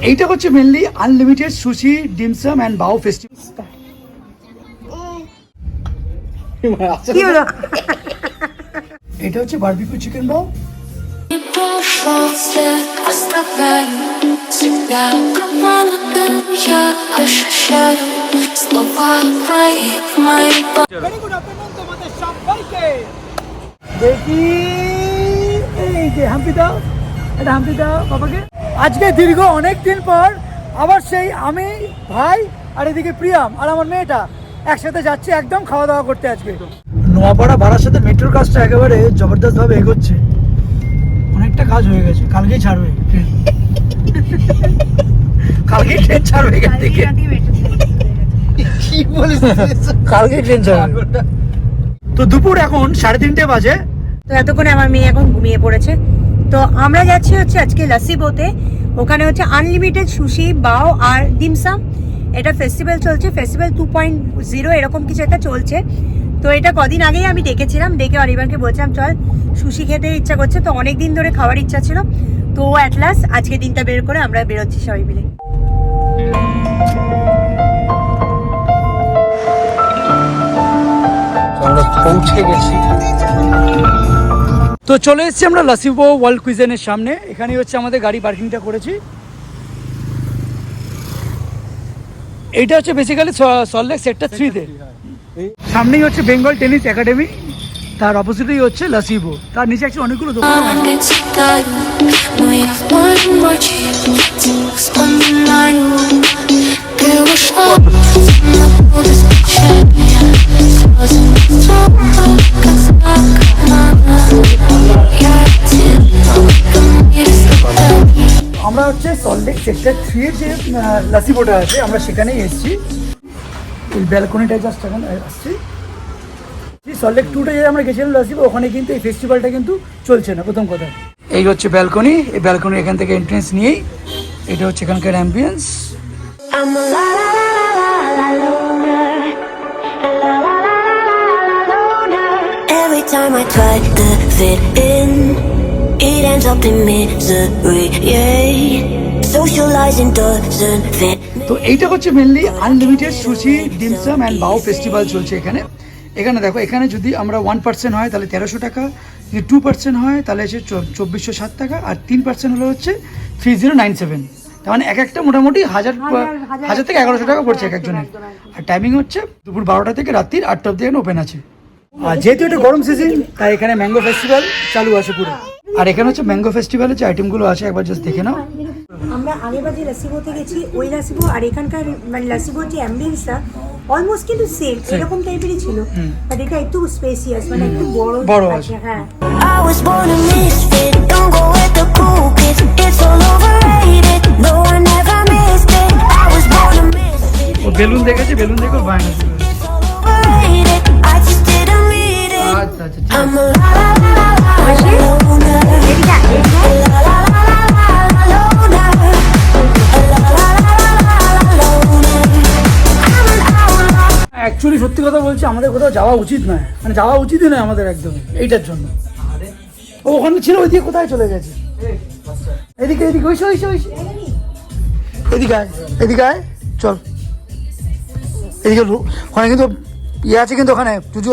এইটা হচ্ছে mainly unlimited sushi dim sum and bao festival. এটা হচ্ছে বারবিকিউ চিকেন বাও। দেখি এই যে হাম্পি দাও, এটা হাম্পি দাও বাবাকে। আজকে দীর্ঘ অনেক দিন পর আবার সেই আমি, ভাই আর এদিকে প্রিয়াম আর আমার মেয়েটা একসাথে যাচ্ছি একদম খাওয়া দাওয়া করতে। আজকে নোয়াপাড়া ভাড়ার সাথে মেট্রোর কাজটা একেবারে জবরদস্ত ভাবে এগোচ্ছে, অনেকটা কাজ হয়ে গেছে। কালকেই ছাড়বে ট্রেন, কালকেই ট্রেন ছাড়বে এখান থেকে। কি বলিস, কালকেই ট্রেন ছাড়বে। তো দুপুর এখন 3:30 বাজে। তো এতক্ষণে আমার মেয়ে এখন ঘুমিয়ে পড়েছে। তো আমরা যাচ্ছি হচ্ছে আজকে লাসিবোতে। ওখানে হচ্ছে আনলিমিটেড সুশি বাও আর ডিমসাম। এটা ফেস্টিভ্যাল চলছে, ফেস্টিভ্যাল 2.0 এরকম কিছু একটা চলছে। তো এটা কদিন আগেই আমি ডেকেছিলাম, ডেকে অরিবানকে বলছিলাম চল সুশি খেতে ইচ্ছা করছে। তো অনেক দিন ধরে খাওয়ার ইচ্ছা ছিল, তো অ্যাট লাস্ট আজকে দিনটা বের করে আমরা বেরোচ্ছি সবাই মিলে। আমরা পৌঁছে গেছি। তো চলে এসেছি আমরা লাসিবো ওয়ার্ল্ড কুইজেনের সামনে। এখানেই হচ্ছে আমাদের গাড়ি পার্কিংটা করেছি। এইটা হচ্ছে বেসিক্যালি সল্টলেক সেক্টর 3-তে। সামনেই হচ্ছে বেঙ্গল টেনিস একাডেমি, তার অপোজিটেই হচ্ছে লাসিবো। তার নিচে একটু অনেকগুলো দোকান আছে। আমরা হচ্ছে সল্টলেক সেক্টর 3 এর যে লাসিবোটা আছে আমরা সেখানেই এসেছি। এই ব্যালকনিটা জাস্ট এখন আসছি। সল্টলেক 2টা যে আমরা গেছিলাম লাসিবো, ওখানে কিন্তু এই ফেস্টিভ্যালটা কিন্তু চলছে না প্রথম কথা। এই হচ্ছে ব্যালকনি, এই ব্যালকনি এখান থেকে এন্ট্রেন্স নিয়েই এটা হচ্ছে এখানকার ambience. Every time I try to fit in, it ends up in misery, yeah. Socializing doesn't fit. তো এইটা হচ্ছে mainly unlimited sushi dim sum and bao festival চলছে এখানে। এখানে দেখো, এখানে যদি আমরা 1% হয় তাহলে 1300 টাকা, যদি 2% হয় তাহলে হচ্ছে 2407 টাকা, আর 3% হলে হচ্ছে 3097। তার মানে এক একটা মোটামুটি 1000 থেকে 1100 টাকা পড়ছে এক একজনের। আর টাইমিং হচ্ছে দুপুর 12টা থেকে রাত্রির 8টা অবধি এখানে ওপেন আছে। আর যেহেতু এটা গরম সিজন তাই এখানে ম্যাঙ্গো ফেস্টিভ্যাল চালু আছে পুরো। আর এখানে হচ্ছে ম্যাঙ্গো ফেস্টিভ্যালের যে আইটেমগুলো আছে একবার জাস্ট দেখে নাও। আমরা আগেবার যে লাসিবোতে গেছি ওই লাসিবো আর এখানকার মানে লাসিবোর যে অ্যাম্বিয়েন্সটা অলমোস্ট কিন্তু সেম এরকম টাইপেরই ছিল, বাট এটা একটু স্পেসিয়াস, মানে একটু বড় আছে। হ্যাঁ, I was born a misfit, don't go with the cool kids, it's all overrated, no I never missed it. I was born a misfit, ও বেলুন দেখেছে, বেলুন দেখে বায়না শুরু হয়েছে। it's all overrated, I just didn't read it. আচ্ছা আচ্ছা, ঠিক I'm আছে। a la la la la la loner, la la la la la loner, la la la la loner. I'm an outlaw. Actually সত্যি কথা বলছি, আমাদের কোথাও যাওয়া উচিত নয়, মানে যাওয়া উচিতই নয় আমাদের একদম এইটার জন্য। ও ওখানে ছিল, ওইদিকে কোথায় চলে গেছে? এদিকে এদিকে ওইসে এদিকে আয়, এদিকে আয়, চল এদিকে। ওখানে কিন্তু ইয়ে আছে, কিন্তু ওখানে জুজু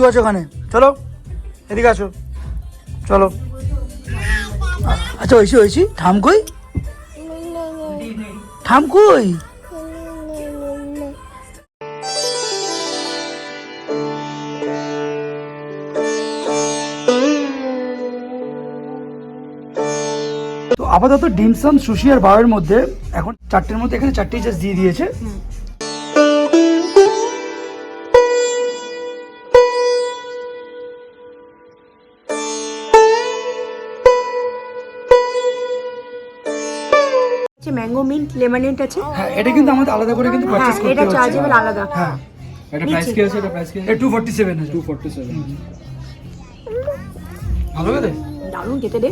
আছে ওখানে। চলো এদিকে আসো, চলো। আচ্ছা ওইসি থাম কই? তো আপাতত ডিমসাম সুশি আর বাওয়ের মধ্যে এখন 4টের মধ্যে এখানে 4টেই জাস্ট দিয়ে দিয়েছে। ম্যাঙ্গো মিন্ট লেমনেড আছে। হ্যাঁ, এটা কিন্তু আমাদের আলাদা করে কিন্তু পারচেজ করতে এটা হচ্ছে। চার্জেবল আলাদা। হ্যাঁ, এটা প্রাইস কি আছে? এটা প্রাইস কি আছে? 247 আছে। 247। ভালো খেতে, দারুণ খেতে রে,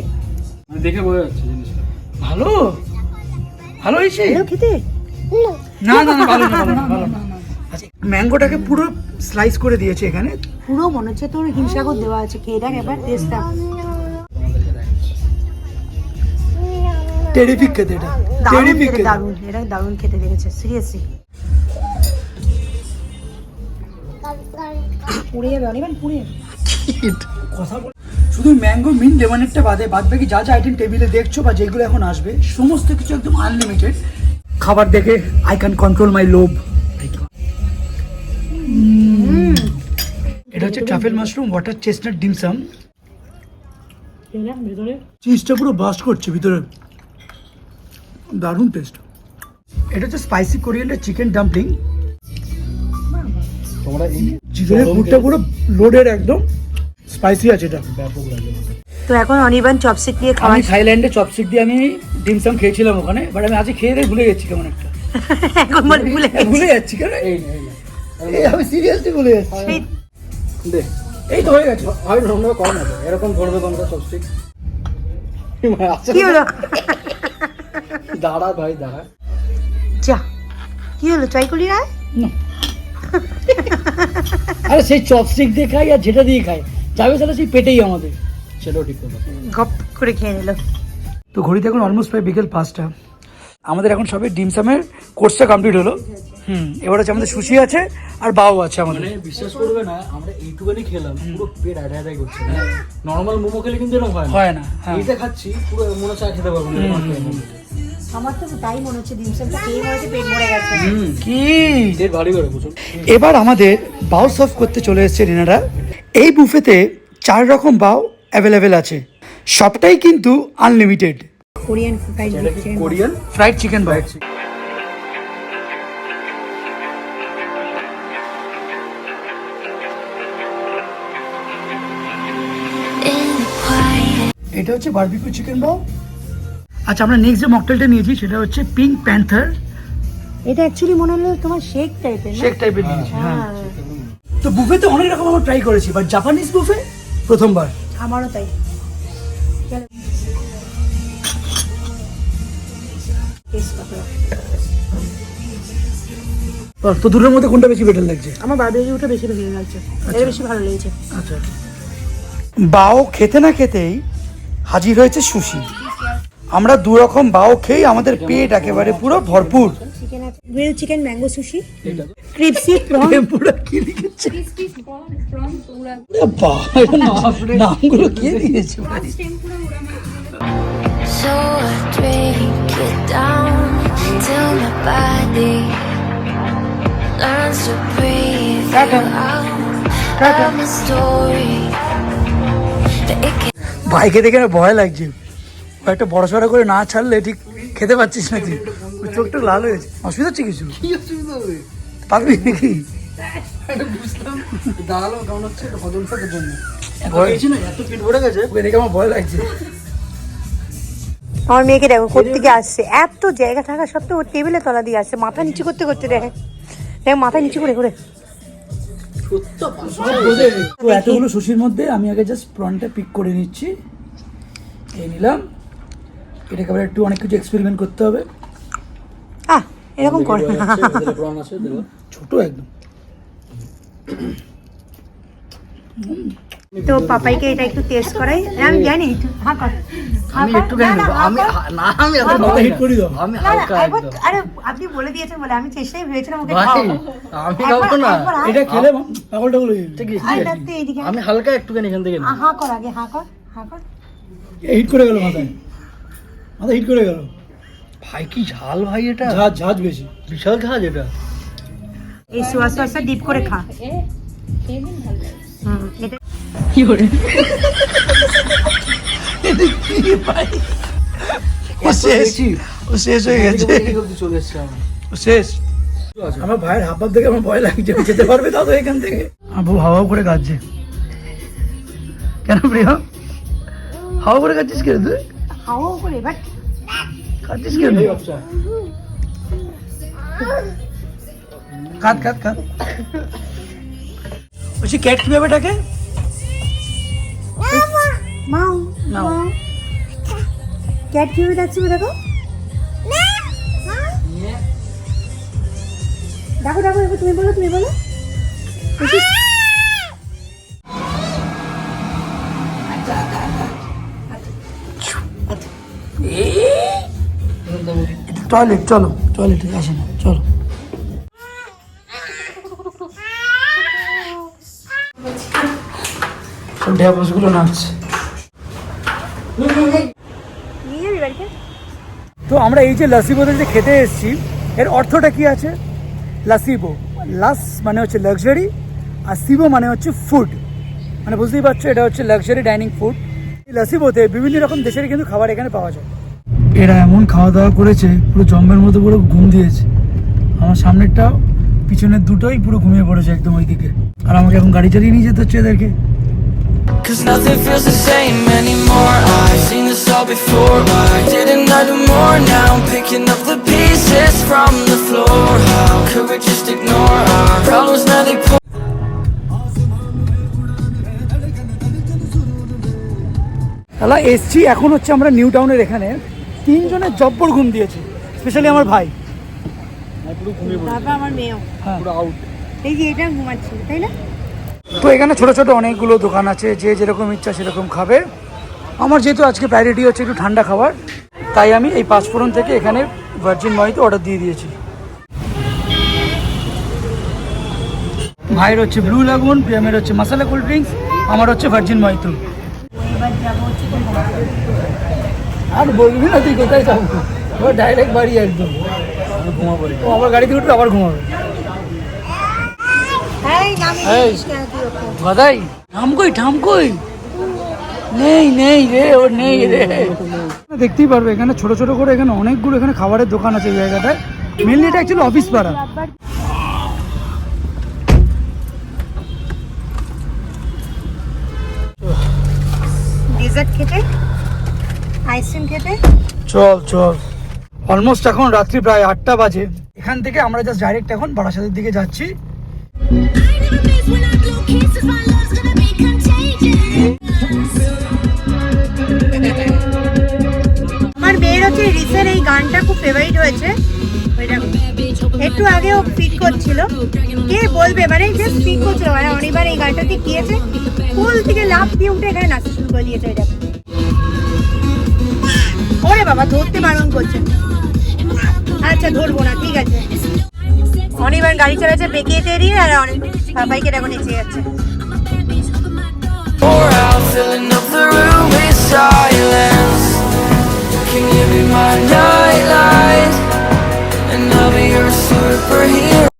মানে দেখে বোঝা যাচ্ছে জিনিসটা ভালো হয়েছে খেতে। না ভালো না। আচ্ছা, ম্যাঙ্গোটাকে পুরো স্লাইস করে দিয়েছে এখানে। পুরো মনে হচ্ছে তোর হিমসাগর দেওয়া আছে। খেয়ে দেখ এবার টেস্টটা। টেরিফিক খেতে এটা, দারুণ টেরিফিক খেতে, খেতে। দারুণ, এটা দারুণ খেতে লেগেছে সিরিয়াসলি। পুড়ে যাবে অনিবান, পুড়ে যাবে। কথা বল, শুধু ম্যাঙ্গো মিন্ট লেমনেডটা বাদে বাদ বাকি যা যা আইটেম টেবিলে দেখছো বা যেগুলো এখন আসবে সমস্ত কিছু একদম আনলিমিটেড। খাবার দেখে I can control my love. এটা হচ্ছে truffle mushroom water chestnut dimsum. চিজটা পুরো বাস্ট করছে ভিতরে, দারুণ টেস্ট। এটা হচ্ছে স্পাইসি কোরিয়ান্ডার চিকেন ডাম্পলিং। তোমরা এই চিকেনের ফুডটা পুরো লোডেড, একদম স্পাইসি আছে এটা। ব্যাপক লাগে। তো এখন অনিবান চপস্টিক দিয়ে খাওয়া। আমি থাইল্যান্ডে চপস্টিক দিয়ে আমি ডিমসাম খেয়েছিলাম ওখানে, বাট আমি আজকে খেয়ে দিয়ে ভুলে গেছি কেমন একটা। এখন বলে ভুলে গেছি। ভুলে যাচ্ছি কেন, এই না, এই না। এই আমি সিরিয়াসলি ভুলে যাচ্ছি। সেই- দে। এই তো হয়ে গেছে। হয় তোমরা করো না তো। এরকম করবে তোমরা চপস্টিক। কি হলো? দাঁড়া ভাই দাঁড়া। যা, কি হলো, ট্রাই করলি না? আরে সেই চপস্টিক দিয়ে খাই আর যেটা দিয়ে খাই যাবে তাহলে সেই পেটেই আমাদের। সেটাও ঠিক কথা। গপ করে খেয়ে নিল। তো ঘড়িতে এখন অলমোস্ট প্রায় বিকেল 5টা। আমাদের এখন সবে ডিমসামের কোর্সটা কমপ্লিট হলো। এবার হচ্ছে আমাদের সুশি আছে আর বাও আছে আমাদের। মানে বিশ্বাস করবে না, আমরা এইটুখানি খেলাম পুরো পেট আড়াই করছে। নর্মাল মোমো খেলে কিন্তু এরকম হয় না। হয় না, হ্যাঁ। এইটা খাচ্ছি পুরো মনে হচ্ছে আর খেতে পারবো না, এরকম একটা এমন। আমার তো তাই মনে হচ্ছে ডিমসামটা খেয়ে মনে হচ্ছে পেট ভরে গেছে। কি পেট ভারী করে বুঝুন। এবার আমাদের বাও সার্ভ করতে চলে এসেছে রিনারা। এই বুফেতে 4 রকম বাও অ্যাভেলেবেল আছে, সবটাই কিন্তু আনলিমিটেড। কোরিয়ান ফ্রাইড এটা কি Korean? Fried chicken bao. In the quiet. এটা হচ্ছে বারবিকিউ চিকেন বাও। আচ্ছা, আমরা নেক্সট যে মকটেলটা নিয়েছি সেটা হচ্ছে পিঙ্ক প্যান্থার। এটা অ্যাকচুয়ালি মনে হলো তোমার শেক টাইপের। শেক টাইপের নিয়েছি, হ্যাঁ। হ্যাঁ, তো বুফেতে অনেক রকম আমরা ট্রাই করেছি, বাট জাপানিজ বুফে প্রথমবার। আমারও তাই। তো দুটোর মধ্যে কোনটা বেশি বেটার লাগছে? আমার বারবিকিউটা বেশি ভালো লাগছে, এটা বেশি ভালো লেগেছে। আচ্ছা, বাও খেতে না খেতেই হাজির হয়েছে সুশি। আমরা 2 রকম বাও খেয়ে আমাদের পেট একেবারে পুরো ভরপুর। চিকেন আছে, grill chicken, mango sushi, crispy prawn. পুরো কি লিখেছে? বাহ, এটা নামগুলো কে দিয়েছে ভাই? So I drink it down till my body learns to breathe you out. I'm a story that it can. ভাইকে দেখে না ভয় লাগছে, ও একটা বড় সড়ো করে না ছাড়লে ঠিক খেতে পাচ্ছিস না তুই। ওর চোখটা লাল হয়েছে, অসুবিধা হচ্ছে কিছু? কি অসুবিধা হবে? পারবি নাকি? এটা বুঝলাম। দাঁড়ালো কেমন হচ্ছে, এটা হজম থাকার জন্য। এত ভয়- খেয়েছি না, এত পেট ভরে গেছে। ওকে দেখে আমার ভয় লাগছে। আমার মেয়েকে দেখো কোত্থেকে আসছে, এত জায়গা থাকা সত্ত্বেও ওর টেবিলে তলা দিয়ে আসছে, মাথা নিচু করতে করতে। দেখ দেখ, মাথা নিচু করে করে। তো এতগুলো সুশির মধ্যে আমি আগে জাস্ট প্রনটা পিক করে নিচ্ছি। এই নিলাম, এটাকে আবার একটু অনেক কিছু এক্সপেরিমেন্ট করতে হবে। এরকম করে না। প্রন আছে দেবো। ছোট একদম। তো পাপাইকে এটা একটু টেস্ট করাই, আমি জানি একটু হ্যাঁ কর। আমি একটু কেন দেবো? আমি না, আমি এত মাথা হিট করি দাও। আমি না, না, হালকা একবার- একদম। আরে আপনি বলে দিয়েছেন বলে আমি চেষ্টাই ভেবেছিলাম ওকে ভাই, খাওয়াবো। আমি খাবো না। একবার আয়। এটা খেলে পাগল টাগল হয়ে যাবে। ঠিক আছে, আয় ঠিক না, আছে। তুই এইদিকে আয়। আমি হালকা একটুখানি এখান থেকে নিই। হাঁ কর আগে, হাঁ কর, হাঁ কর। হিট করে গেল মাথায়, মাথা হিট করে গেল। ভাই কি ঝাল ভাই, এটা ঝাঁজ ঝাঁজ বেশি। বিশাল ঝাল এটা। এই সোয়া সসটা ডিপ করে খা। এটা ও শেষ, ও শেষ হয়ে গেছে, এই অবধি চলে এসছে আমার। ও শেষ। আমার ভাইয়ের হাব ভাব দেখে আমার ভয় লাগছে, ও যেতে পারবে তাও তো এখান থেকে। আমার বউ হাওয়া করে কাঁদছে। কেন প্রিয়, হাওয়া করে কাঁদছিস কেন তুই? হাওয়া করে বাট কাঁদছিস কেন? এই ব্যবসা। কাঁদ কাঁদ কাঁদ। বলছি ক্যাট কিভাবে ডাকে? মাও নাও। মাও। ক্যাট কিভাবে ডাকছে দেখো, দেখো দেখো, এবার তুমি বলো, তুমি বলো। টয়লেট, চলো টয়লেটে আসে না, চলো। সব ঢ্যাবসগুলো নাচছে। নিয়ে যাবি বাড়িতে? তো আমরা এই যে লাসিবোতে যে খেতে এসেছি, এর অর্থটা কি আছে? লাসিবো, লাস মানে হচ্ছে লাক্সারি, আর সিবো মানে হচ্ছে ফুড, মানে বুঝতেই পারছো এটা হচ্ছে লাক্সারি ডাইনিং ফুড। এই লাসিবোতে বিভিন্ন রকম দেশের কিন্তু খাবার এখানে পাওয়া যায়। এরা এমন খাওয়া দাওয়া করেছে, পুরো জম্মের মতো পুরো ঘুম দিয়েছে। আমার সামনেরটা, পিছনের দুটোই পুরো ঘুমিয়ে পড়েছে একদম ওইদিকে। আর আমাকে এখন গাড়ি চালিয়ে নিয়ে যেতে হচ্ছে এদেরকে। Cause nothing feels the same anymore. I've seen this all before. Why didn't I do more? Now I'm picking up the pieces from the floor. How could we just ignore our problems? Now they pour. তাহলে এসছি এখন হচ্ছে আমরা new টাউনের এখানে। তিনজনের জব্বর ঘুম দিয়েছে, স্পেশালি আমার ভাই। পুরো ঘুমিয়ে পড়ে, তারপর আমার মেয়েও পুরো আউট। এই যে এটা ঘুমাচ্ছিল, তাই না? তো এখানে ছোট ছোট অনেকগুলো দোকান আছে, যে যেরকম ইচ্ছা সেরকম খাবে। আমার যেহেতু আজকে প্রায়োরিটি হচ্ছে একটু ঠান্ডা খাবার, তাই আমি এই পাঁচফোড়ন থেকে এখানে ভার্জিন মহিতো অর্ডার দিয়ে দিয়েছি। ভাইয়ের হচ্ছে ব্লু লাগুন, প্রিয়ামের হচ্ছে মশলা কোল্ড ড্রিঙ্কস, আমার হচ্ছে ভার্জিন মহিতো। এবার যাবো হচ্ছে আর বলবি না তুই কোথায় যাবো, ডাইরেক্ট বাড়ি একদম। ঘুমাবো। ও আবার গাড়িতে উঠবে, আবার ঘুমাবে। গদাই ঠামকই নেই নেই রে, ও নেই রে। দেখতেই পারবে এখানে ছোট ছোট করে এখানে অনেকগুলো এখানে খাবারের দোকান আছে এই জায়গাটায়। মেনলি এটা অ্যাকচুয়ালি অফিস পাড়া। ডেজার্ট খেতে, আইসক্রিম খেতে। চল চল, অলমোস্ট এখন রাত্রি প্রায় 8টা বাজে। এখান থেকে আমরা জাস্ট ডাইরেক্ট এখন বারাসাতের দিকে যাচ্ছি। আমার মেয়ের হচ্ছে রিসের এই গানটা খুব ফেভারিট হয়েছে। ওইটা একটু আগে ও ফিট করছিল, কে বলবে মানে যে ফিট করছিল মানে অনেকবার এই গানটাতে গিয়েছে, ফুল থেকে লাফ দিয়ে উঠে এখানে নাচতে শুরু করে দিয়েছে। এটা ওরে বাবা, ধরতে বারণ করছে। আচ্ছা ধরবো না, ঠিক আছে। অনেকবার গাড়ি চালাচ্ছে বেঁকে তেরিয়ে, আর অনেক বাইকে এখন এসে যাচ্ছে। Pour out, filling up the room with silence. Can you be my nightlight? And I'll be your superhero.